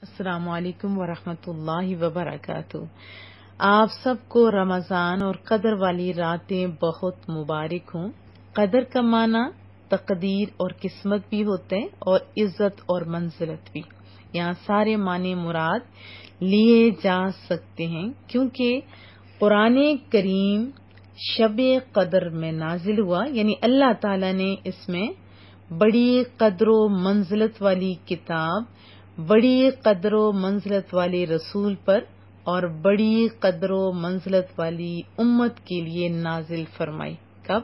السلام علیکم ورحمۃ اللہ وبرکاتہ۔ آپ سب کو رمضان اور قدر والی راتیں بہت مبارک ہوں۔ قدر کا معنی تقدیر اور قسمت بھی ہوتے ہیں اور عزت اور منزلت بھی۔ یہاں سارے معنی مراد لیے جا سکتے ہیں کیونکہ قرآن کریم شب قدر میں نازل ہوا، یعنی اللہ تعالی نے اس میں بڑی قدر و منزلت والی کتاب، بڑی قدر و منزلت والے رسول پر اور بڑی قدر و منزلت والی امت کے لیے نازل فرمائی۔ کب؟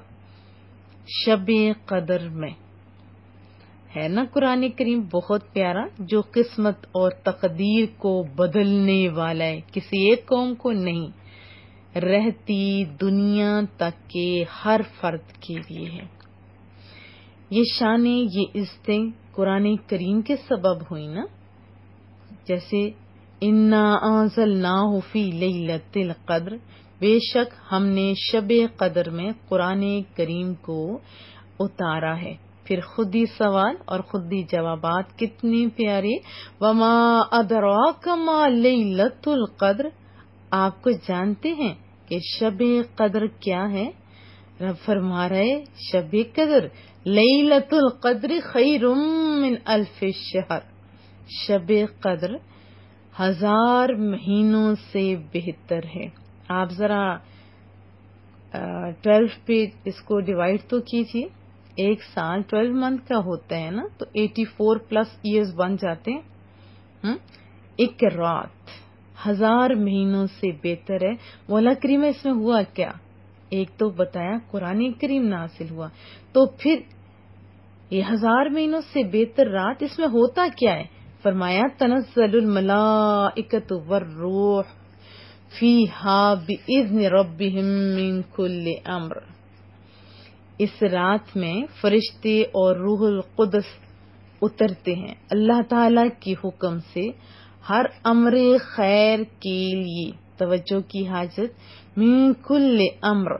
شب قدر میں۔ ہے نا قرآن کریم بہت پیارا، جو قسمت اور تقدیر کو بدلنے والا ہے، کسی ایک قوم کو نہیں، رہتی دنیا تک کے ہر فرد کے لیے ہے۔ یہ شانیں، یہ عزتیں قرآن کریم کے سبب ہوئی نا، جیسے انا انزلناہ فی لیلۃ القدر، بے شک ہم نے شب قدر میں قرآن کریم کو اتارا ہے۔ پھر خود ہی سوال اور خود ہی جوابات کتنے پیارے۔ وما ادراک ما لیلۃ القدر، آپ کو جانتے ہیں کہ شب قدر کیا ہے؟ رب فرما رہے شب قدر لیلۃ القدر خیر من الف شہر، شب قدر 1000 مہینوں سے بہتر ہے۔ آپ ذرا 12 پہ اس کو ڈیوائڈ تو کیجیے، ایک سال 12 منتھ کا ہوتا ہے نا، تو 84 پلس ایئرز بن جاتے ہیں۔ ایک رات 1000 مہینوں سے بہتر ہے۔ مولا کریم اس میں ہوا کیا؟ ایک تو بتایا قرآن کریم نازل ہوا، تو پھر یہ 1000 مہینوں سے بہتر رات، اس میں ہوتا کیا ہے؟ فرمایا تنزل الملائکۃ والروح فیہا باذن ربہم من کل امر، اس رات میں فرشتے اور روح القدس اترتے ہیں اللہ تعالی کے حکم سے ہر امر خیر کے لیے۔ توجہ کی حاجت، من کل امر،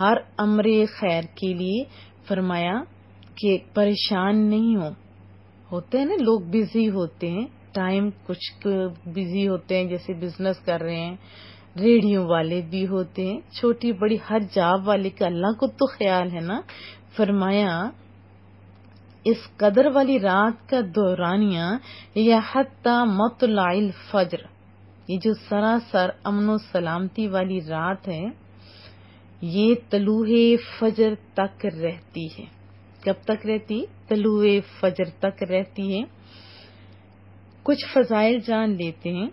ہر امر خیر کے لیے۔ فرمایا کہ پریشان نہیں ہوتے ہیں نا لوگ، بزی ہوتے ہیں، ٹائم کچھ بزی ہوتے ہیں، جیسے بزنس کر رہے ہیں، ریڈیو والے بھی ہوتے ہیں، چھوٹی بڑی ہر جاب والے کا اللہ کو تو خیال ہے نا۔ فرمایا اس قدر والی رات کا دورانیہ یا حتی مطلع الفجر، یہ جو سراسر امن و سلامتی والی رات ہے، یہ طلوع فجر تک رہتی ہے۔ کب تک رہتی؟ طلوع فجر تک رہتی ہے۔ کچھ فضائل جان لیتے ہیں۔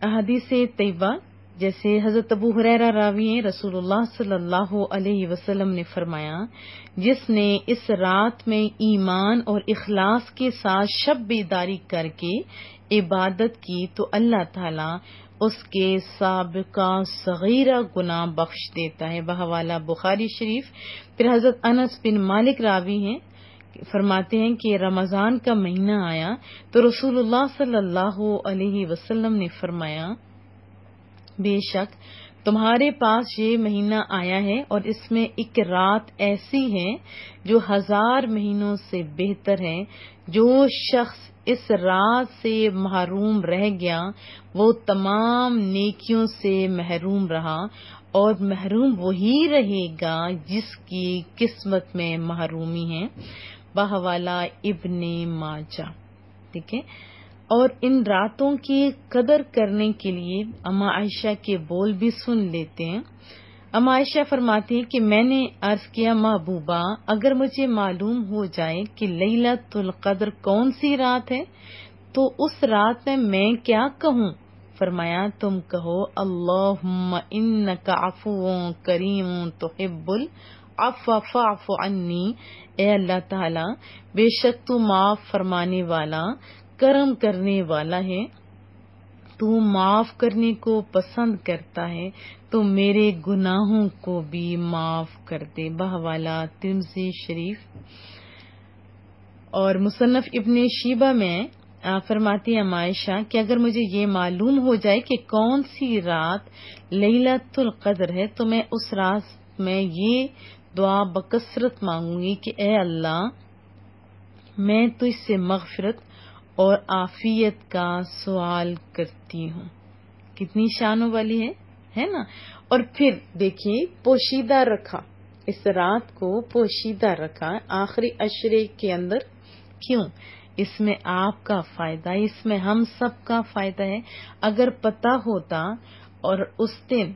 احادیث طیبہ، جیسے حضرت ابو ہریرہ راوی ہیں، رسول اللہ صلی اللہ علیہ وسلم نے فرمایا، جس نے اس رات میں ایمان اور اخلاص کے ساتھ شب بیداری کر کے عبادت کی تو اللہ تعالیٰ اس کے سابقہ صغیرہ گناہ بخش دیتا ہے، بحوالہ بخاری شریف۔ پھر حضرت انس بن مالک راوی ہیں، فرماتے ہیں کہ رمضان کا مہینہ آیا تو رسول اللہ صلی اللہ علیہ وسلم نے فرمایا، بے شک تمہارے پاس یہ مہینہ آیا ہے اور اس میں ایک رات ایسی ہے جو 1000 مہینوں سے بہتر ہے۔ جو شخص اس رات سے محروم رہ گیا وہ تمام نیکیوں سے محروم رہا، اور محروم وہی رہے گا جس کی قسمت میں محرومی ہے، بحوالہ ابن ماجہ۔ ٹھیک ہے، اور ان راتوں کی قدر کرنے کے لیے اما عائشہ کے بول بھی سن لیتے ہیں۔ اما عائشہ فرماتی ہیں کہ میں نے عرض کیا، محبوبہ اگر مجھے معلوم ہو جائے کہ لیلۃ القدر کون سی رات ہے تو اس رات میں کیا کہوں؟ فرمایا تم کہو اللہم انک عفو کریم تحب العفو فاعف عنی، اے اللہ تعالی بے شک تو معاف فرمانے والا، کرم کرنے والا ہے، تو معاف کرنے کو پسند کرتا ہے، تو میرے گناہوں کو بھی معاف کر دے، بحوالہ ترمذی شریف۔ اور مصنف ابن شیبہ میں فرماتی ہے عائشہ کہ اگر مجھے یہ معلوم ہو جائے کہ کون سی رات لیلۃ القدر ہے تو میں اس رات میں یہ دعا بکثرت مانگوں گی کہ اے اللہ میں تجھ سے مغفرت اور عافیت کا سوال کرتی ہوں. کتنی شانوں والی ہے نا. اور پھر دیکھیے پوشیدہ رکھا، اس رات کو پوشیدہ رکھا آخری عشرے کے اندر. کیوں؟ اس میں آپ کا فائدہ، اس میں ہم سب کا فائدہ ہے. اگر پتہ ہوتا اور اس دن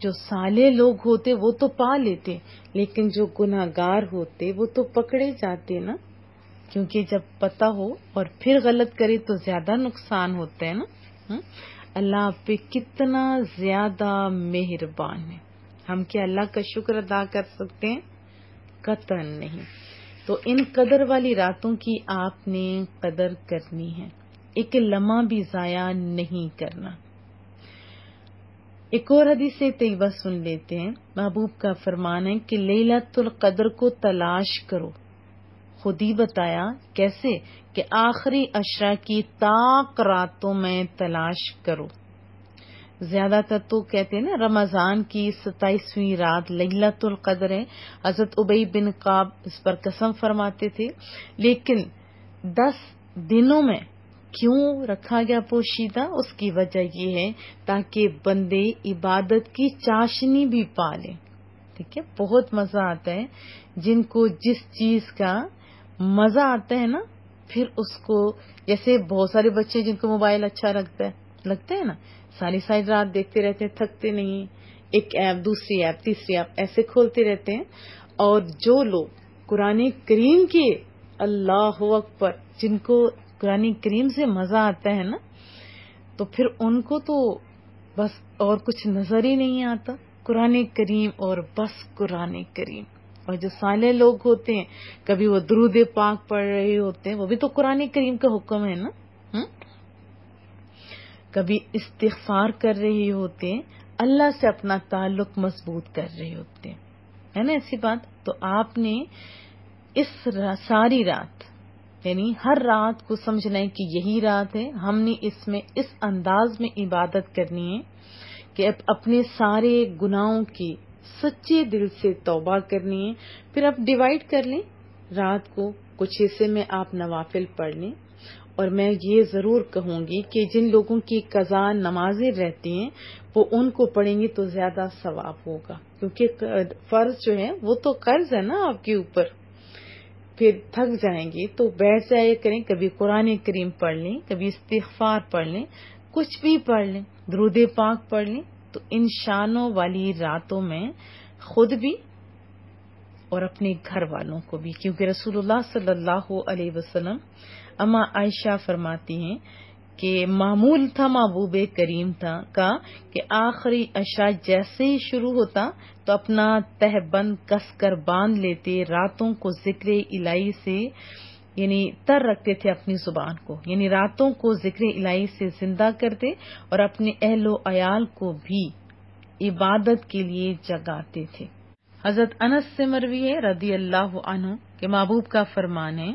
جو صالح لوگ ہوتے وہ تو پا لیتے، لیکن جو گناہگار ہوتے وہ تو پکڑے جاتے نا. کیونکہ جب پتہ ہو اور پھر غلط کرے تو زیادہ نقصان ہوتا ہے نا. اللہ آپ پہ کتنا زیادہ مہربان ہے. ہم کیا اللہ کا شکر ادا کر سکتے ہیں؟ قطعاً نہیں. تو ان قدر والی راتوں کی آپ نے قدر کرنی ہے، ایک لمحہ بھی ضائع نہیں کرنا. ایک اور حدیث طیبہ سن لیتے ہیں. محبوب کا فرمان ہے کہ لیلۃ القدر کو تلاش کرو. خود ہی بتایا کیسے کہ آخری عشرہ کی طاق راتوں میں تلاش کرو. زیادہ تر تو کہتے ہیں نا رمضان کی 27ویں رات لیلۃ القدر ہے. حضرت ابی بن کعب اس پر قسم فرماتے تھے. لیکن 10 دنوں میں کیوں رکھا گیا پوشیدہ؟ اس کی وجہ یہ ہے تاکہ بندے عبادت کی چاشنی بھی پالیں. ٹھیک ہے، بہت مزہ آتا ہے. جن کو جس چیز کا مزہ آتا ہے نا، پھر اس کو، جیسے بہت سارے بچے جن کو موبائل اچھا لگتا ہے نا، ساری رات دیکھتے رہتے ہیں، تھکتے نہیں. ایک ایپ، دوسری ایپ، تیسری ایپ ایسے کھولتے رہتے ہیں. اور جو لوگ قرآن کریم کے، اللہ اکبر، جن کو قرآن کریم سے مزہ آتا ہے نا، تو پھر ان کو تو بس اور کچھ نظر ہی نہیں آتا. قرآن کریم اور بس قرآن کریم. اور جو صالح لوگ ہوتے ہیں، کبھی وہ درود پاک پڑھ رہے ہوتے ہیں، وہ بھی تو قرآن کریم کا حکم ہے نا. کبھی استغفار کر رہے ہوتے ہیں، اللہ سے اپنا تعلق مضبوط کر رہے ہوتے ہیں، ہے نا ایسی بات. تو آپ نے اس ساری رات، یعنی ہر رات کو سمجھنا ہے کہ یہی رات ہے. ہم نے اس میں اس انداز میں عبادت کرنی ہے کہ اب اپنے سارے گناہوں کی سچے دل سے توبہ کرنی ہے. پھر آپ ڈیوائیڈ کر لیں رات کو، کچھ حصے میں آپ نوافل پڑھ لیں. اور میں یہ ضرور کہوں گی کہ جن لوگوں کی قضا نمازیں رہتی ہیں وہ ان کو پڑھیں گے تو زیادہ ثواب ہوگا، کیونکہ فرض جو ہے وہ تو قرض ہے نا آپ کے اوپر. پھر تھک جائیں گے تو بیٹھ جایا کریں، کبھی قرآن کریم پڑھ لیں، کبھی استغفار پڑھ لیں، کچھ بھی پڑھ لیں، درود پاک پڑھ لیں. تو ان شانوں والی راتوں میں خود بھی اور اپنے گھر والوں کو بھی، کیونکہ رسول اللہ صلی اللہ علیہ وسلم، اما عائشہ فرماتی ہیں کہ معمول تھا محبوب کریم کا کہ آخری عشاء جیسے ہی شروع ہوتا تو اپنا تہبند کس کر باندھ لیتے، راتوں کو ذکر الہی سے یعنی تر رکھتے تھے اپنی زبان کو، یعنی راتوں کو ذکر الہی سے زندہ کرتے اور اپنے اہل و عیال کو بھی عبادت کے لیے جگاتے تھے. حضرت انس سے مروی ہے رضی اللہ عنہ کہ محبوب کا فرمان ہے،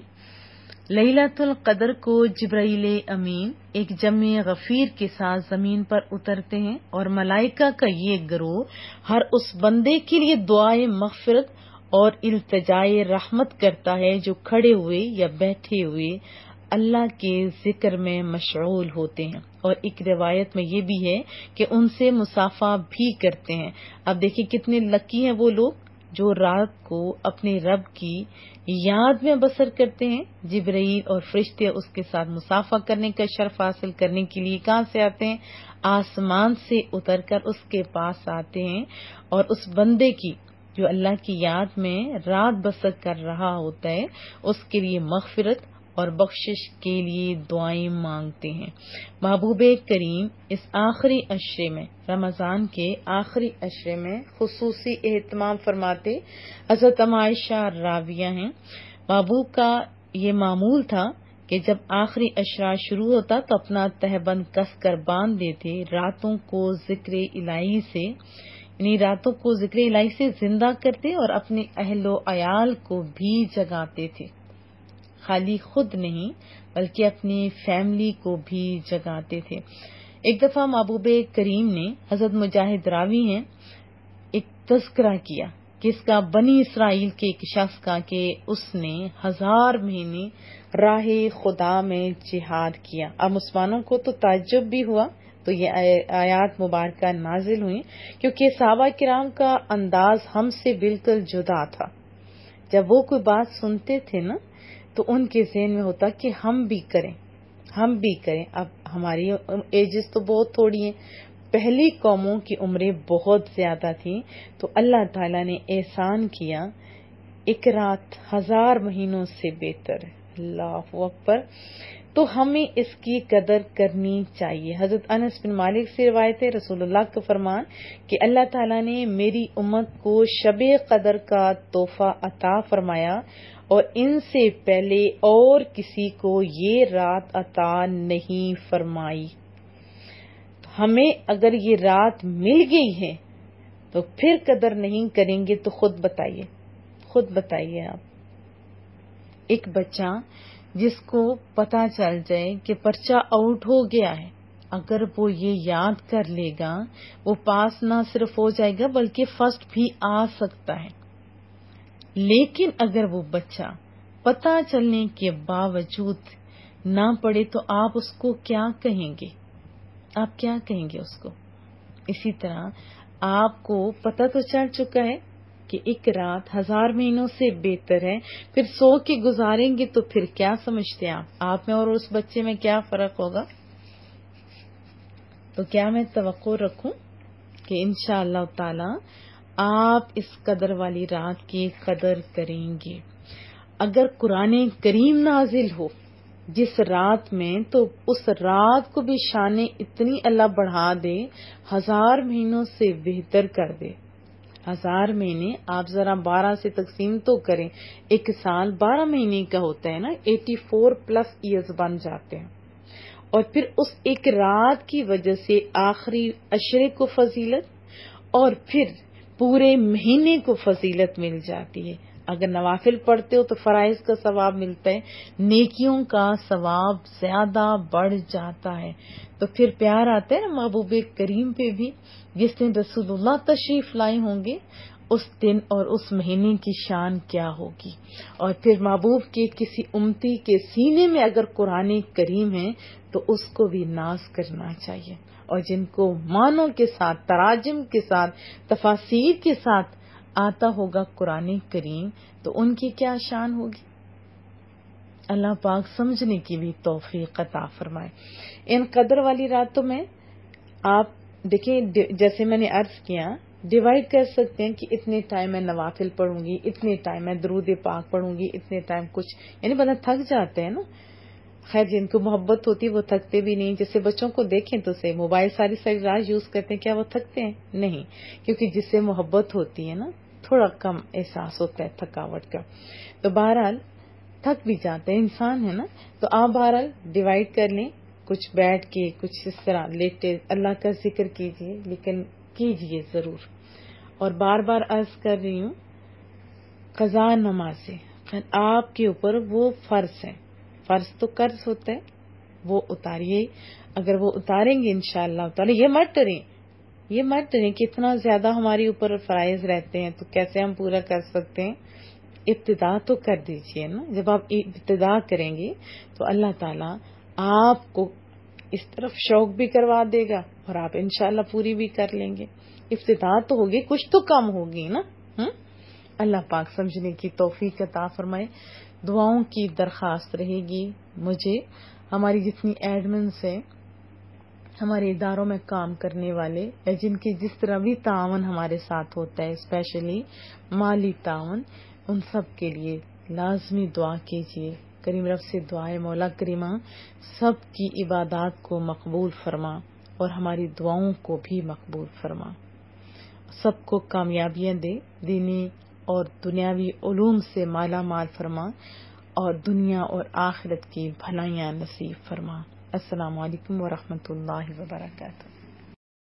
لیلۃ القدر کو جبرائیل امین ایک جمع غفیر کے ساتھ زمین پر اترتے ہیں اور ملائکہ کا یہ گروہ ہر اس بندے کے لیے دعائے مغفرت اور التجائے رحمت کرتا ہے جو کھڑے ہوئے یا بیٹھے ہوئے اللہ کے ذکر میں مشغول ہوتے ہیں. اور ایک روایت میں یہ بھی ہے کہ ان سے مصافحہ بھی کرتے ہیں. اب دیکھیں کتنے لکی ہیں وہ لوگ جو رات کو اپنے رب کی یاد میں بسر کرتے ہیں. جبرائیل اور فرشتے اس کے ساتھ مصافحہ کرنے کا شرف حاصل کرنے کے لیے کہاں سے آتے ہیں؟ آسمان سے اتر کر اس کے پاس آتے ہیں اور اس بندے کی جو اللہ کی یاد میں رات بسر کر رہا ہوتا ہے اس کے لیے مغفرت اور بخشش کے لیے دعائیں مانگتے ہیں. محبوب کریم اس آخری عشرے میں، رمضان کے آخری عشرے میں خصوصی اہتمام فرماتے. حضرت عائشہ راویہ ہیں، محبوب کا یہ معمول تھا کہ جب آخری عشرہ شروع ہوتا تو اپنا تہبند کس کر باندھ دیتے، راتوں کو ذکر الہی سے یعنی راتوں کو ذکر الہی سے زندہ کرتے اور اپنے اہل و عیال کو بھی جگاتے تھے. خالی خود نہیں بلکہ اپنی فیملی کو بھی جگاتے تھے. ایک دفعہ محبوب کریم نے، حضرت مجاہد راوی ہیں، ایک تذکرہ کیا کس کا؟ بنی اسرائیل کے ایک شخص کا کہ اس نے 1000 مہینے راہ خدا میں جہاد کیا. اب مسلمانوں کو تو تعجب بھی ہوا تو یہ آیات مبارکہ نازل ہوئی کیونکہ صحابہ کرام کا انداز ہم سے بالکل جدا تھا. جب وہ کوئی بات سنتے تھے نا تو ان کے ذہن میں ہوتا کہ ہم بھی کریں. اب ہماری ایجز تو بہت تھوڑی ہیں، پہلی قوموں کی عمریں بہت زیادہ تھیں، تو اللہ تعالیٰ نے احسان کیا ایک رات 1000 مہینوں سے بہتر ہے. اللہ اکبر. تو ہمیں اس کی قدر کرنی چاہیے. حضرت انس بن مالک سے روایت ہے، رسول اللہ کا فرمان کہ اللہ تعالیٰ نے میری امت کو شب قدر کا تحفہ عطا فرمایا اور ان سے پہلے اور کسی کو یہ رات عطا نہیں فرمائی. ہمیں اگر یہ رات مل گئی ہے تو پھر قدر نہیں کریں گے تو خود بتائیے آپ. ایک بچہ جس کو پتا چل جائے کہ پرچہ آؤٹ ہو گیا ہے، اگر وہ یہ یاد کر لے گا وہ پاس نہ صرف ہو جائے گا بلکہ فرسٹ بھی آ سکتا ہے. لیکن اگر وہ بچہ پتا چلنے کے باوجود نہ پڑے تو آپ اس کو کیا کہیں گے؟ اس کو؟ اسی طرح آپ کو پتہ تو چل چکا ہے کہ ایک رات 1000 مہینوں سے بہتر ہے، پھر 100 کے گزاریں گے تو پھر کیا سمجھتے ہیں آپ میں اور اس بچے میں کیا فرق ہوگا؟ تو کیا میں توقع رکھوں کہ انشاءاللہ تعالی آپ اس قدر والی رات کی قدر کریں گے. اگر قرآن کریم نازل ہو جس رات میں تو اس رات کو بھی شان اتنی اللہ بڑھا دے، 1000 مہینوں سے بہتر کر دے. 1000 مہینے آپ ذرا 12 سے تقسیم تو کریں، ایک سال 12 مہینے کا ہوتا ہے نا، 84+ ایئرز بن جاتے ہیں. اور پھر اس ایک رات کی وجہ سے آخری عشرے کو فضیلت اور پھر پورے مہینے کو فضیلت مل جاتی ہے. اگر نوافل پڑھتے ہو تو فرائض کا ثواب ملتا ہے، نیکیوں کا ثواب زیادہ بڑھ جاتا ہے. تو پھر پیار آتا ہے نا محبوب کریم پہ بھی. جس دن رسول اللہ تشریف لائے ہوں گے اس دن اور اس مہینے کی شان کیا ہوگی. اور پھر محبوب کے کسی امتی کے سینے میں اگر قرآن کریم ہے تو اس کو بھی ناز کرنا چاہیے. اور جن کو معنوں کے ساتھ، تراجم کے ساتھ، تفاسیر کے ساتھ آتا ہوگا قرآن کریم تو ان کی کیا شان ہوگی. اللہ پاک سمجھنے کی بھی توفیق عطا فرمائے. ان قدر والی راتوں میں آپ دیکھیں، جیسے میں نے عرض کیا، ڈیوائڈ کر سکتے ہیں کہ اتنے ٹائم میں نوافل پڑھوں گی، اتنے ٹائم میں درود پاک پڑھوں گی، اتنے ٹائم کچھ، یعنی بندہ تھک جاتے ہیں نا. خیر جن کو محبت ہوتی وہ تھکتے بھی نہیں. جیسے بچوں کو دیکھیں تو سے موبائل ساری رات یوز کرتے ہیں، کیا وہ تھکتے ہیں؟ نہیں، کیونکہ جس سے محبت ہوتی ہے نا تھوڑا کم احساس ہوتا ہے تھکاوٹ کا. تو بہرحال تھک بھی جاتے ہیں، انسان ہے نا. تو آپ بہرحال ڈیوائڈ کر لیں، کچھ بیٹھ کے، کچھ اس طرح لیٹے اللہ کا ذکر کیجئے، لیکن کیجئے ضرور. اور بار بار عرض کر رہی ہوں، قضا نمازیں آپ کے اوپر وہ فرض ہے. فرض تو قرض ہوتا ہے، وہ اتاریے. اگر وہ اتاریں گے انشاءاللہ تعالی، یہ مت ڈریں کہ اتنا زیادہ ہمارے اوپر فرائض رہتے ہیں تو کیسے ہم پورا کر سکتے ہیں. ابتدا تو کر دیجئے نا. جب آپ ابتدا کریں گے تو اللہ تعالیٰ آپ کو اس طرف شوق بھی کروا دے گا اور آپ انشاءاللہ پوری بھی کر لیں گے. ابتدا تو ہوگی، کچھ تو کم ہوگی نا. اللہ پاک سمجھنے کی توفیق عطا فرمائے. دعاؤں کی درخواست رہے گی مجھے، ہماری جتنی ایڈمنس ہیں، ہمارے اداروں میں کام کرنے والے، جن کی جس طرح بھی تعاون ہمارے ساتھ ہوتا ہے، اسپیشلی مالی تعاون، ان سب کے لیے لازمی دعا کیجیے. کریم رب سے دعائے مولا کریمہ سب کی عبادات کو مقبول فرما اور ہماری دعاؤں کو بھی مقبول فرما. سب کو کامیابیاں دے، دینی اور دنیاوی علوم سے مالا مال فرما اور دنیا اور آخرت کی بھلائیاں نصیب فرما. السلام علیکم ورحمۃ اللہ وبرکاتہ.